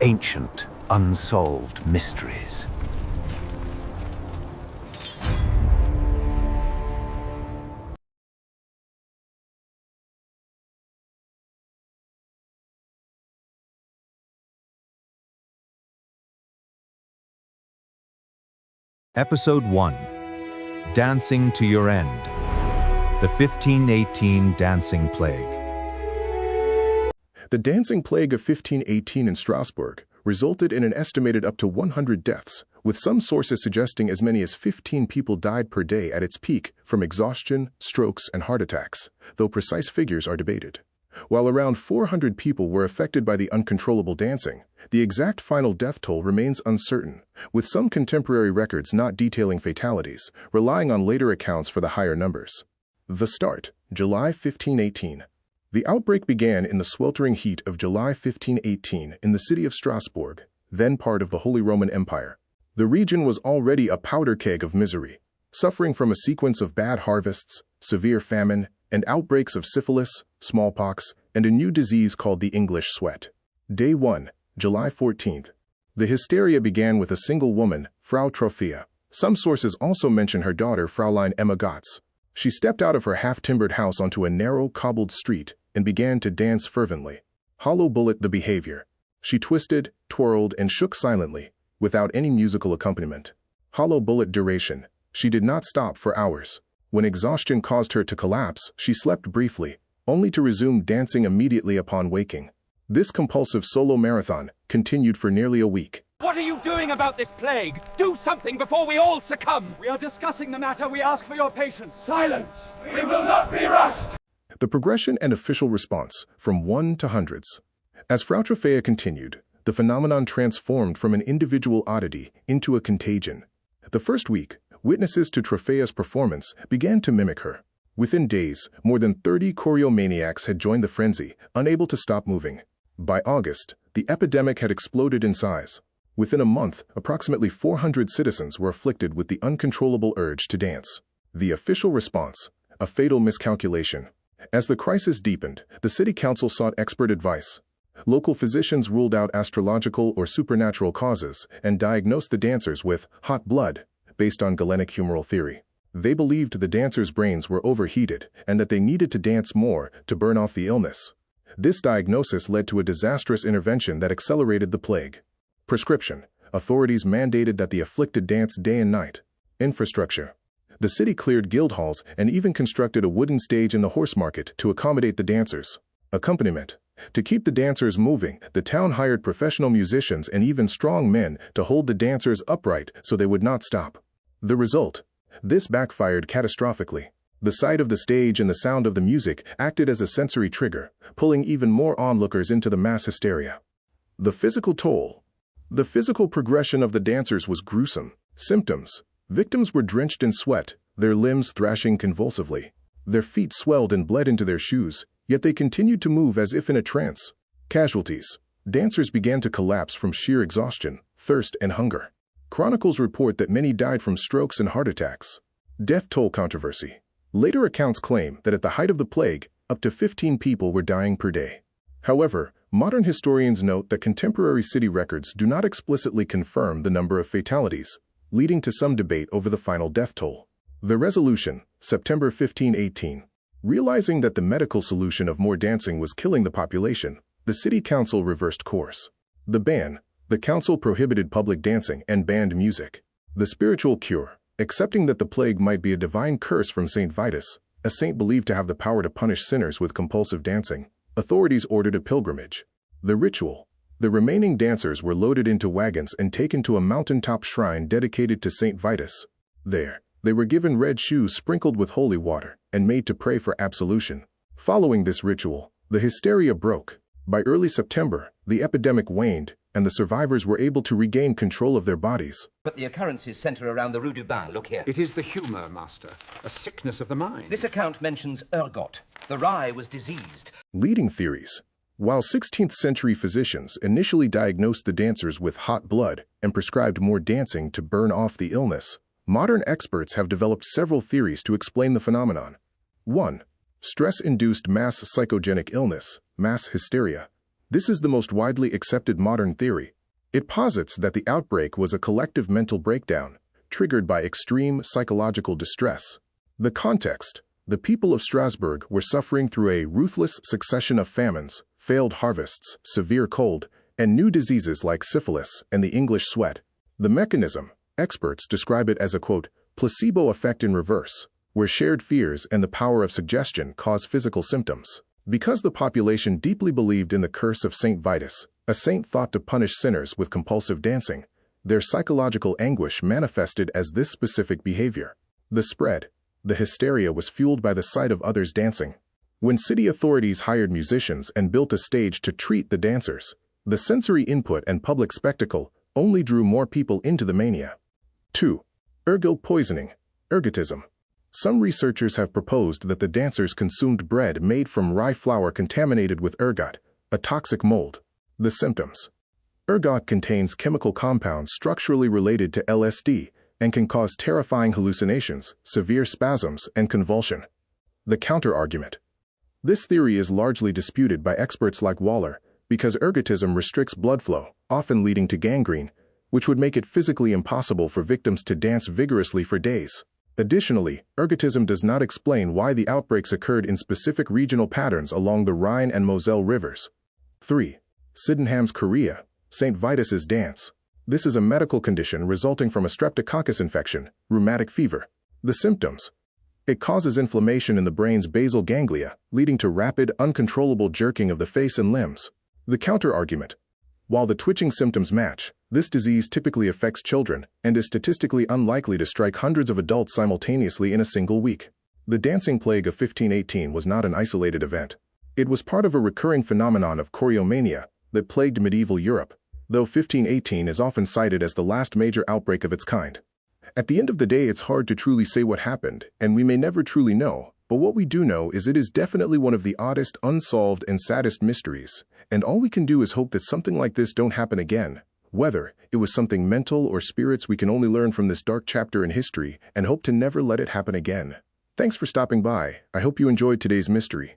ancient, unsolved mysteries. Episode 1. Dancing to Your End. The 1518 Dancing Plague. The dancing plague of 1518 in Strasbourg resulted in an estimated up to 100 deaths, with some sources suggesting as many as 15 people died per day at its peak from exhaustion, strokes, and heart attacks, though precise figures are debated. While around 400 people were affected by the uncontrollable dancing, the exact final death toll remains uncertain, with some contemporary records not detailing fatalities, relying on later accounts for the higher numbers. The start, July 1518. The outbreak began in the sweltering heat of July 1518 in the city of Strasbourg, then part of the Holy Roman Empire. The region was already a powder keg of misery, suffering from a sequence of bad harvests, severe famine, and outbreaks of syphilis, smallpox, and a new disease called the English sweat. Day 1, July 14th. The hysteria began with a single woman, Frau Trophea. Some sources also mention her daughter, Fraulein Emma Gotz. She stepped out of her half-timbered house onto a narrow, cobbled street and began to dance fervently. Hollow bullet the behavior. She twisted, twirled, and shook silently, without any musical accompaniment. Hollow bullet duration. She did not stop for hours. When exhaustion caused her to collapse, she slept briefly, only to resume dancing immediately upon waking. This compulsive solo marathon continued for nearly a week. What are you doing about this plague? Do something before we all succumb! We are discussing the matter. We ask for your patience. Silence! We will not be rushed! The progression and official response, from 1 to hundreds. As Frau Trophea continued, the phenomenon transformed from an individual oddity into a contagion. The first week, witnesses to Trophea's performance began to mimic her. Within days, more than 30 choreomaniacs had joined the frenzy, unable to stop moving. By August, the epidemic had exploded in size. Within a month, approximately 400 citizens were afflicted with the uncontrollable urge to dance. The official response: a fatal miscalculation. As the crisis deepened, the city council sought expert advice. Local physicians ruled out astrological or supernatural causes and diagnosed the dancers with hot blood, based on Galenic humoral theory. They believed the dancers' brains were overheated and that they needed to dance more to burn off the illness. This diagnosis led to a disastrous intervention that accelerated the plague. Prescription: authorities mandated that the afflicted dance day and night. Infrastructure: the city cleared guild halls and even constructed a wooden stage in the horse market to accommodate the dancers. Accompaniment: to keep the dancers moving, the town hired professional musicians and even strong men to hold the dancers upright so they would not stop. The result: this backfired catastrophically. The sight of the stage and the sound of the music acted as a sensory trigger, pulling even more onlookers into the mass hysteria. The physical toll. The physical progression of the dancers was gruesome. Symptoms: victims were drenched in sweat, their limbs thrashing convulsively. Their feet swelled and bled into their shoes, yet they continued to move as if in a trance. Casualties: dancers began to collapse from sheer exhaustion, thirst, and hunger. Chronicles report that many died from strokes and heart attacks. Death toll controversy. Later accounts claim that at the height of the plague, up to 15 people were dying per day. However, modern historians note that contemporary city records do not explicitly confirm the number of fatalities, leading to some debate over the final death toll. The resolution, September 1518. Realizing that the medical solution of more dancing was killing the population, the city council reversed course. The ban: the council prohibited public dancing and banned music. The spiritual cure: accepting that the plague might be a divine curse from Saint Vitus, a saint believed to have the power to punish sinners with compulsive dancing, authorities ordered a pilgrimage. The ritual: the remaining dancers were loaded into wagons and taken to a mountaintop shrine dedicated to Saint Vitus. There, they were given red shoes sprinkled with holy water and made to pray for absolution. Following this ritual, the hysteria broke. By early September, the epidemic waned, and the survivors were able to regain control of their bodies. But the occurrences center around the Rue du Bain. Look here. It is the humor, Master. A sickness of the mind. This account mentions ergot. The rye was diseased. Leading theories. While 16th century physicians initially diagnosed the dancers with hot blood and prescribed more dancing to burn off the illness, modern experts have developed several theories to explain the phenomenon. 1. Stress-induced mass psychogenic illness, mass hysteria. This is the most widely accepted modern theory. It posits that the outbreak was a collective mental breakdown, triggered by extreme psychological distress. The context: the people of Strasbourg were suffering through a ruthless succession of famines, failed harvests, severe cold, and new diseases like syphilis and the English sweat. The mechanism: experts describe it as a, quote, placebo effect in reverse, where shared fears and the power of suggestion cause physical symptoms. Because the population deeply believed in the curse of Saint Vitus, a saint thought to punish sinners with compulsive dancing, their psychological anguish manifested as this specific behavior. The spread: the hysteria was fueled by the sight of others dancing. When city authorities hired musicians and built a stage to treat the dancers, the sensory input and public spectacle only drew more people into the mania. 2. Ergot poisoning, ergotism. Some researchers have proposed that the dancers consumed bread made from rye flour contaminated with ergot, a toxic mold. The symptoms: ergot contains chemical compounds structurally related to LSD and can cause terrifying hallucinations, severe spasms, and convulsion. The counter-argument: this theory is largely disputed by experts like Waller because ergotism restricts blood flow, often leading to gangrene, which would make it physically impossible for victims to dance vigorously for days. Additionally, ergotism does not explain why the outbreaks occurred in specific regional patterns along the Rhine and Moselle rivers. 3. Sydenham's chorea, St. Vitus's dance. This is a medical condition resulting from a streptococcus infection, rheumatic fever. The symptoms: it causes inflammation in the brain's basal ganglia, leading to rapid, uncontrollable jerking of the face and limbs. The counter-argument: while the twitching symptoms match, this disease typically affects children and is statistically unlikely to strike hundreds of adults simultaneously in a single week. The dancing plague of 1518 was not an isolated event. It was part of a recurring phenomenon of choreomania that plagued medieval Europe, though 1518 is often cited as the last major outbreak of its kind. At the end of the day, it's hard to truly say what happened, and we may never truly know, but what we do know is it is definitely one of the oddest, unsolved, and saddest mysteries, and all we can do is hope that something like this don't happen again. Whether it was something mental or spirits, we can only learn from this dark chapter in history and hope to never let it happen again. Thanks for stopping by. I hope you enjoyed today's mystery.